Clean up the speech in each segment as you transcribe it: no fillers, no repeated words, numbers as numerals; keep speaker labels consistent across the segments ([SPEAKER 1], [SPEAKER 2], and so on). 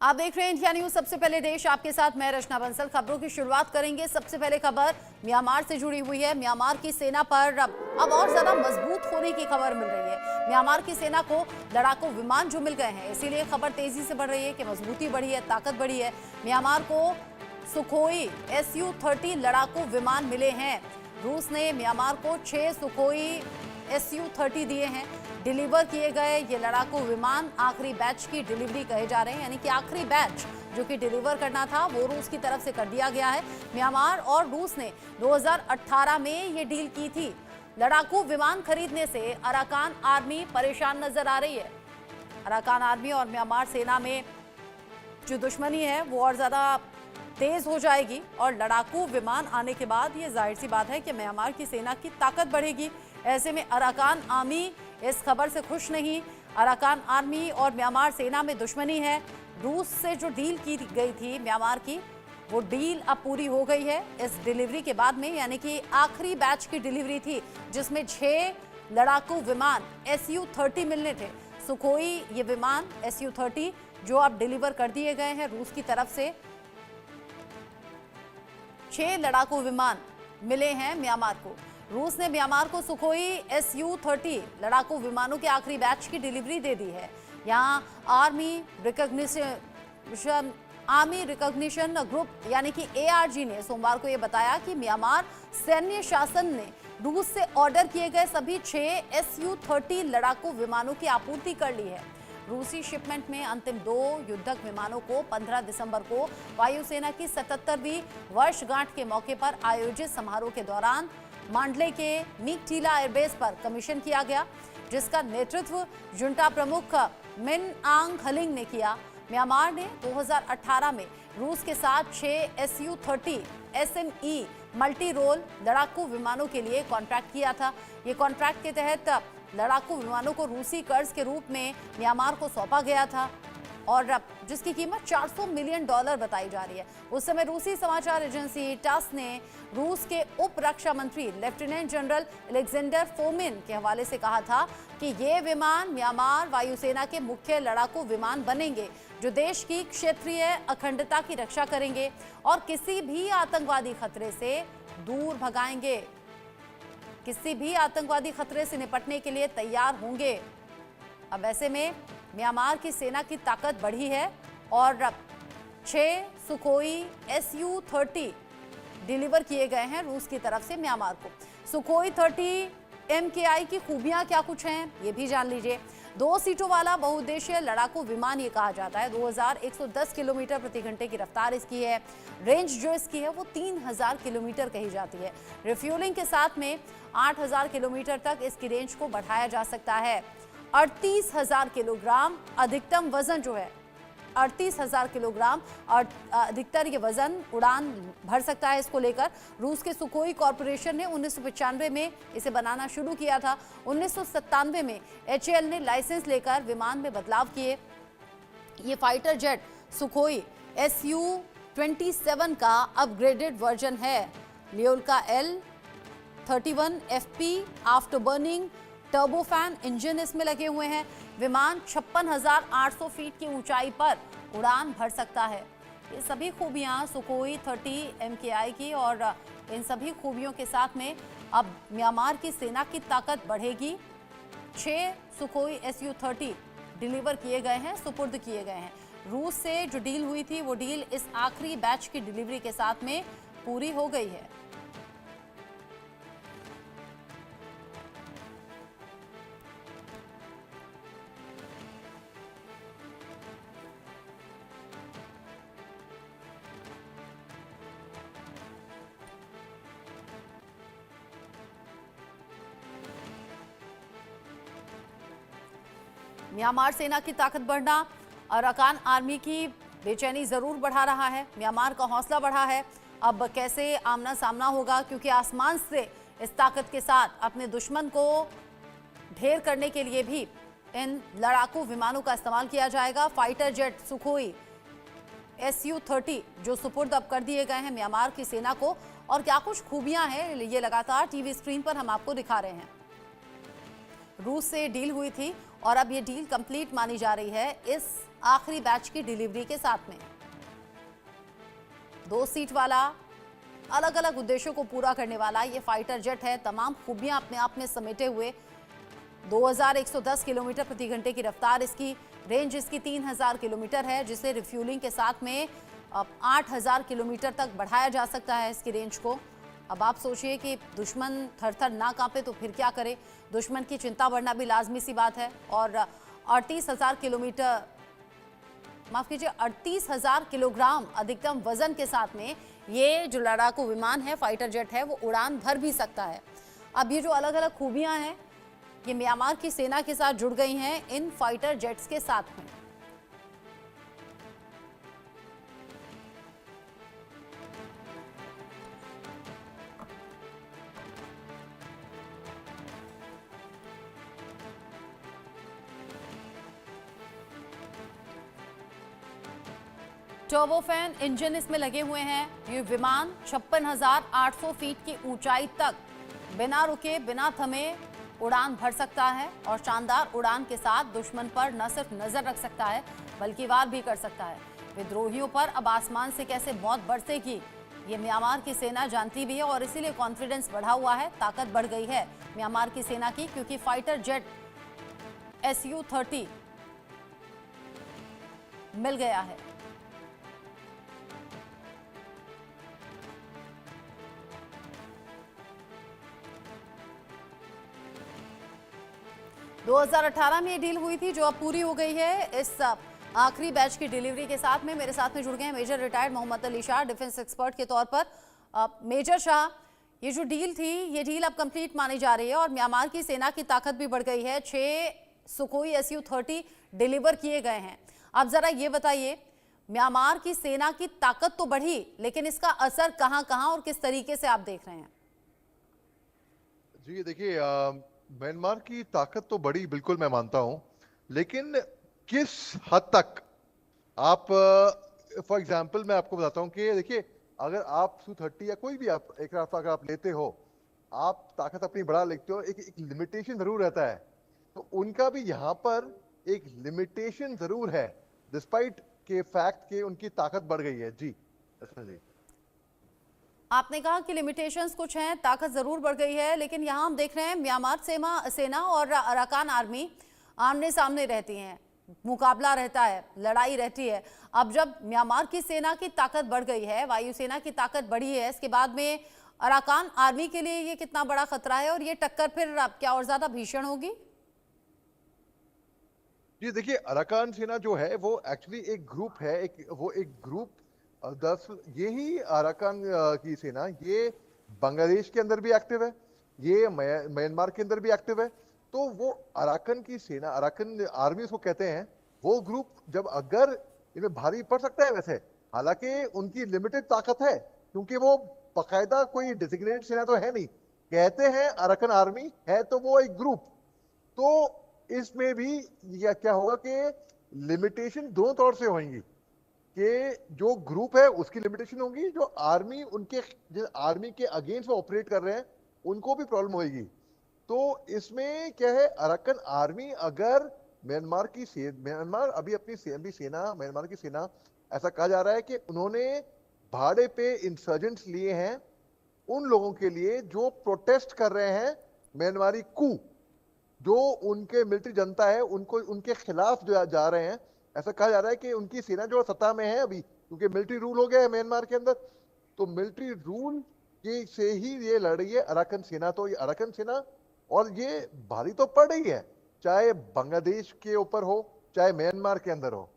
[SPEAKER 1] आप देख रहे हैं इंडिया न्यूज। सबसे पहले देश आपके साथ मैं रचना बंसल। खबरों की शुरुआत करेंगे। सबसे पहले खबर म्यांमार से जुड़ी हुई है। म्यांमार की सेना पर अब और ज्यादा मजबूत होने की खबर मिल रही है। म्यांमार की सेना को लड़ाकू विमान जो मिल गए हैं, इसीलिए खबर तेजी से बढ़ रही है कि मजबूती बढ़ी है, ताकत बढ़ी है। म्यांमार को सुखोई Su-30 लड़ाकू विमान मिले हैं। रूस ने म्यांमार को 6 सुखोई Su-30 दिए हैं। डिलीवर किए गए ये लड़ाकू विमान आखिरी बैच की डिलीवरी कहे जा रहे हैं, यानी कि आखिरी बैच जो कि डिलीवर करना था वो रूस की तरफ से कर दिया गया है। म्यांमार और रूस ने 2018 में ये डील की थी। लड़ाकू विमान खरीदने से अराकान आर्मी परेशान नजर आ रही है। अराकान आर्मी और म्यांमार सेना में जो दुश्मनी है वो और ज्यादा तेज हो जाएगी और लड़ाकू विमान आने के बाद ये जाहिर सी बात है कि म्यांमार की सेना की ताकत बढ़ेगी। ऐसे में अराकान आर्मी इस खबर से खुश नहीं। अराकान आर्मी और म्यांमार सेना में दुश्मनी है। रूस से जो डील की गई थी म्यांमार की, वो डील अब पूरी हो गई है इस डिलीवरी के बाद में, यानी कि आखिरी बैच की डिलीवरी थी जिसमें 6 लड़ाकू विमान Su-30 मिलने थे। सुखोई ये विमान Su-30 जो अब डिलीवर कर दिए गए हैं रूस की तरफ से। 6 लड़ाकू विमान मिले हैं म्यांमार को। रूस ने म्यांमार को सुखोई Su-30 लड़ाकू विमानों के आखिरी बैच की डिलीवरी दे दी है। यहाँ आर्मी रिकॉग्निशन ग्रुप यानी कि ARG ने सोमवार को यह बताया कि म्यांमार सैन्य शासन ने रूस से ऑर्डर किए गए सभी 6 Su-30 लड़ाकू विमानों की आपूर्ति कर ली है। रूसी शिपमेंट में अंतिम 2 युद्धक विमानों को 15 दिसंबर को वायुसेना की 77वीं वर्षगांठ के मौके पर आयोजित समारोह के दौरान मांडले के मीकटीला एयरबेस पर कमीशन किया गया, जिसका नेतृत्व जुंटा प्रमुख मिन आंग हलिंग ने किया। म्यांमार ने 2018 में रूस के साथ 6 Su-30 SME मल्टी रोल लड़ाकू विमानों के लिए कॉन्ट्रैक्ट किया था। ये कॉन्ट्रैक्ट के तहत लड़ाकू विमानों को रूसी कर्ज के रूप में म्यांमार को सौंपा गया था और जिसकी कीमत $400 मिलियन बताई जा रही है। उस समय रूसी समाचार एजेंसी टास ने रूस के उप रक्षा मंत्री लेफ्टिनेंट जनरल अलेक्जेंडर फोमिन के हवाले से कहा था कि ये विमान म्यांमार वायुसेना के मुख्य लड़ाकू विमान बनेंगे जो देश की क्षेत्रीय अखंडता की रक्षा करेंगे और किसी भी आतंकवादी खतरे से दूर भगाएंगे, किसी भी आतंकवादी खतरे से निपटने के लिए तैयार होंगे। अब ऐसे में म्यांमार की सेना की ताकत बढ़ी है और 6 सुखोई Su-30 डिलीवर किए गए हैं रूस की तरफ से म्यांमार को। सुखोई 30 MKI की खूबियां क्या कुछ हैं ये भी जान लीजिए। 2 सीटों वाला बहुउद्देशीय लड़ाकू विमान ये कहा जाता है। 2110 किलोमीटर प्रति घंटे की रफ्तार इसकी है। रेंज जो इसकी है वो 3000 किलोमीटर कही जाती है। रिफ्यूलिंग के साथ में 8000 किलोमीटर तक इसकी रेंज को बढ़ाया जा सकता है। 38,000 किलोग्राम अधिकतम वजन जो है 38,000 किलोग्राम और अधिकतर ये वजन उड़ान भर सकता है। इसको लेकर रूस के सुखोई कॉरपोरेशन ने 1995 में इसे बनाना शुरू किया था। 1997 में HAL ने लाइसेंस लेकर विमान में बदलाव किए। ये फाइटर जेट सुखोई Su-27 का अपग्रेडेड वर्जन है। लियोल्का L-31 FP after burning turbofan engine इसमें लगे हुए हैं। विमान 56,800 फीट की ऊंचाई पर उड़ान भर सकता है। ये सभी खूबियां सुखोई 30 MKI की और इन सभी खूबियों के साथ में अब म्यांमार की सेना की ताकत बढ़ेगी। 6 सुखोई Su-30 डिलीवर किए गए हैं, सुपुर्द किए गए हैं। रूस से जो डील हुई थी वो डील इस आखिरी बैच की डिलीवरी के साथ में पूरी हो गई है। म्यांमार सेना की ताकत बढ़ना अराकान आर्मी की बेचैनी जरूर बढ़ा रहा है। म्यांमार का हौसला बढ़ा है। अब कैसे आमना सामना होगा, क्योंकि आसमान से इस ताकत के साथ अपने दुश्मन को ढेर करने के लिए भी इन लड़ाकू विमानों का इस्तेमाल किया जाएगा। फाइटर जेट सुखोई Su-30 जो सुपुर्द अब कर दिए गए हैं म्यांमार की सेना को, और क्या कुछ खूबियां हैं ये लगातार टीवी स्क्रीन पर हम आपको दिखा रहे हैं। रूस से डील हुई थी और अब ये डील कंप्लीट मानी जा रही है। इस आखिरी बैच की डिलीवरी के साथ में 2 सीट वाला अलग अलग उद्देश्यों को पूरा करने वाला ये फाइटर जेट है। तमाम खूबियां अपने आप में समेटे हुए 2110 किलोमीटर प्रति घंटे की रफ्तार इसकी, रेंज इसकी 3000 किलोमीटर है, जिसे रिफ्यूलिंग के साथ में 8000 किलोमीटर तक बढ़ाया जा सकता है इसकी रेंज को। अब आप सोचिए कि दुश्मन थर थर ना कांपे तो फिर क्या करे। दुश्मन की चिंता बढ़ना भी लाजमी सी बात है। और 38,000 किलोमीटर, माफ कीजिए 38,000 किलोग्राम अधिकतम वजन के साथ में ये जो लड़ाकू विमान है, फाइटर जेट है, वो उड़ान भर भी सकता है। अब ये जो अलग अलग खूबियां हैं ये म्यांमार की सेना के साथ जुड़ गई हैं इन फाइटर जेट्स के साथ में। टर्बोफैन इंजन इसमें लगे हुए हैं। ये विमान 56,800 फीट की ऊंचाई तक बिना रुके बिना थमे उड़ान भर सकता है और शानदार उड़ान के साथ दुश्मन पर न सिर्फ नजर रख सकता है बल्कि वार भी कर सकता है। विद्रोहियों पर अब आसमान से कैसे मौत बरसेगी ये म्यांमार की सेना जानती भी है और इसीलिए कॉन्फिडेंस बढ़ा हुआ है, ताकत बढ़ गई है म्यांमार की सेना की, क्योंकि फाइटर जेट Su-30 मिल गया है। दो 2018 में ये डील हुई थी जो अब पूरी हो गई है। इस आखिरी बैच की डिलीवरी के साथ में मेरे साथ में जुड़ गए हैं major retired Mohammad Ali Shah, defence expert के तौर पर। मेजर शाह, ये जो डील थी ये डील अब कंप्लीट मानी जा रही है और म्यांमार की सेना की ताकत भी बढ़ गई है। 6 सुखोई Su-30 डिलीवर किए गए हैं। अब जरा ये बताइए, म्यांमार की सेना की ताकत तो बढ़ी लेकिन इसका असर कहां कहां और किस तरीके से आप देख रहे हैं?
[SPEAKER 2] जी देखिए, म्यांमार की ताकत तो बड़ी, बिल्कुल मैं मानता हूं, लेकिन किस हद तक आप, फॉर एग्जांपल मैं आपको बताता हूं कि देखिए, अगर आप Su-30 या कोई भी आप एयरक्राफ्ट अगर आप लेते हो, आप ताकत अपनी बढ़ा लेते हो, एक लिमिटेशन जरूर रहता है। तो उनका भी यहाँ पर एक लिमिटेशन जरूर है, डिस्पाइट के फैक्ट के उनकी ताकत बढ़ गई है। जी जी,
[SPEAKER 1] आपने कहा कि लिमिटेशंस कुछ हैं, ताकत जरूर बढ़ गई है, लेकिन यहाँ हम देख रहे हैं म्यांमार सेना और अराकान आर्मी आमने सामने रहती हैं, मुकाबला रहता है, लड़ाई रहती है। अब जब म्यांमार की सेना की ताकत बढ़ गई है, वायुसेना की ताकत बढ़ी है, इसके बाद में अराकान आर्मी के लिए ये कितना बड़ा खतरा है और ये टक्कर फिर क्या और ज्यादा भीषण होगी?
[SPEAKER 2] जी देखिए, अराकान सेना जो है वो एक्चुअली एक ग्रुप है, एक ग्रुप। दरअसल यही अराकान की सेना ये बांग्लादेश के अंदर भी एक्टिव है, ये म्यांमार के अंदर भी एक्टिव है। तो वो अराकान की सेना, अराकान आर्मी उसको कहते हैं, वो ग्रुप जब अगर इन्हें भारी पड़ सकता है वैसे, हालांकि उनकी लिमिटेड ताकत है क्योंकि वो बाकायदा कोई डेजिग्नेटेड सेना तो है नहीं, कहते हैं अराकान आर्मी है, तो वो एक ग्रुप। तो इसमें भी क्या होगा कि लिमिटेशन दोनों तौर से होंगी, कि जो ग्रुप है उसकी लिमिटेशन होगी, जो आर्मी के अगेंस्ट वो ऑपरेट कर रहे हैं उनको भी प्रॉब्लम होगी। तो इसमें क्या है, अराकान आर्मी अगर म्यांमार अभी अपनी सेना, म्यांमार की सेना, ऐसा कहा जा रहा है कि उन्होंने भाड़े पे इंसर्जेंट्स लिए हैं उन लोगों के लिए जो प्रोटेस्ट कर रहे हैं म्यांमारी कू, जो उनके मिलिट्री जनता है उनको उनके खिलाफ जो जा रहे हैं। ऐसा कहा जा रहा है कि उनकी सेना जो सत्ता में है अभी, क्योंकि मिलिट्री रूल हो गया है म्यांमार के अंदर, तो मिलिट्री रूल के से ही ये लड़ रही है अराकान सेना। तो ये अराकान सेना, और ये भारी तो पड़ रही है, चाहे बांग्लादेश के ऊपर हो चाहे म्यांमार के अंदर हो।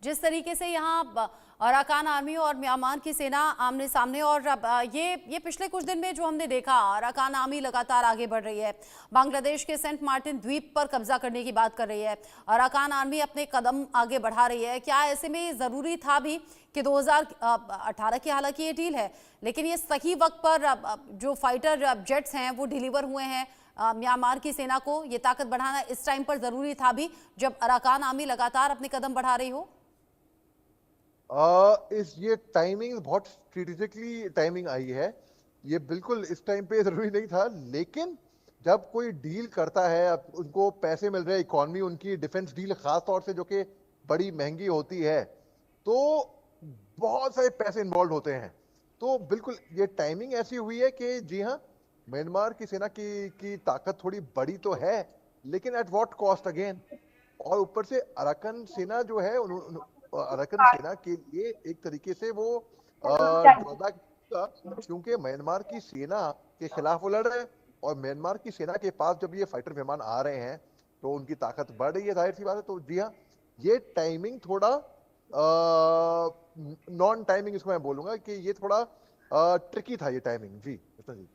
[SPEAKER 1] जिस तरीके से यहाँ अराकान आर्मी और म्यांमार की सेना आमने सामने, और ये पिछले कुछ दिन में जो हमने देखा, अराकान आर्मी लगातार आगे बढ़ रही है, बांग्लादेश के सेंट मार्टिन द्वीप पर कब्जा करने की बात कर रही है, अराकान आर्मी अपने कदम आगे बढ़ा रही है। क्या ऐसे में ज़रूरी था भी कि 2018 की, हालांकि ये डील है, लेकिन ये सही वक्त पर जो फाइटर जेट्स हैं वो डिलीवर हुए हैं म्यांमार की सेना को, ये ताकत बढ़ाना इस टाइम पर ज़रूरी था भी जब अराकान आर्मी लगातार अपने कदम बढ़ा रही हो?
[SPEAKER 2] ये टाइमिंग बहुत स्ट्रेटेजिकली टाइमिंग आई है, ये बिल्कुल इस टाइम पे जरूरी नहीं था, लेकिन जब कोई डील करता है, अब उनको पैसे मिल रहे हैं, इकोनॉमी उनकी डिफेंस डील खास तौर से जो कि बड़ी महंगी होती है, तो बहुत सारे पैसे इन्वॉल्व होते हैं। तो बिल्कुल ये टाइमिंग ऐसी हुई है कि जी हाँ, म्यांमार की सेना की ताकत थोड़ी बड़ी तो है, लेकिन एट व्हाट कॉस्ट अगेन। और ऊपर से अराकन सेना जो है, अराकन सेना के लिए एक तरीके से वो ड्रॉबैक था, क्योंकि म्यांमार की सेना के खिलाफ वो लड़ रहे हैं, और म्यांमार की सेना के पास जब ये फाइटर विमान आ रहे हैं तो उनकी ताकत बढ़ रही है, जाहिर सी बात है। तो जी हाँ, ये टाइमिंग थोड़ा नॉन टाइमिंग इसको मैं बोलूंगा कि ये थोड़ा ट्रिकी था ये टाइमिंग। जी कृष्णा जी।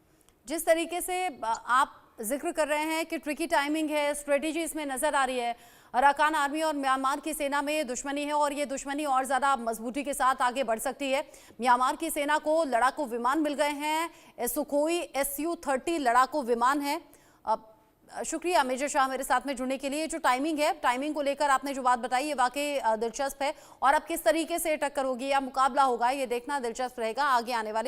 [SPEAKER 1] जिस तरीके से आप जिक्र कर रहे हैं कि ट्रिकी टाइमिंग है, स्ट्रेटेजी इसमें नजर आ रही है। अराकान आर्मी और म्यांमार की सेना में दुश्मनी है और ये दुश्मनी और ज्यादा मजबूती के साथ आगे बढ़ सकती है। म्यांमार की सेना को लड़ाकू विमान मिल गए हैं, सुखोई SU-30 लड़ाकू विमान है। शुक्रिया मेजर शाह मेरे साथ में जुड़ने के लिए। जो टाइमिंग है, टाइमिंग को लेकर आपने जो बात बताई, ये वाकई दिलचस्प है। और अब किस तरीके से टक्कर होगी या मुकाबला होगा, ये देखना दिलचस्प रहेगा आगे आने वाले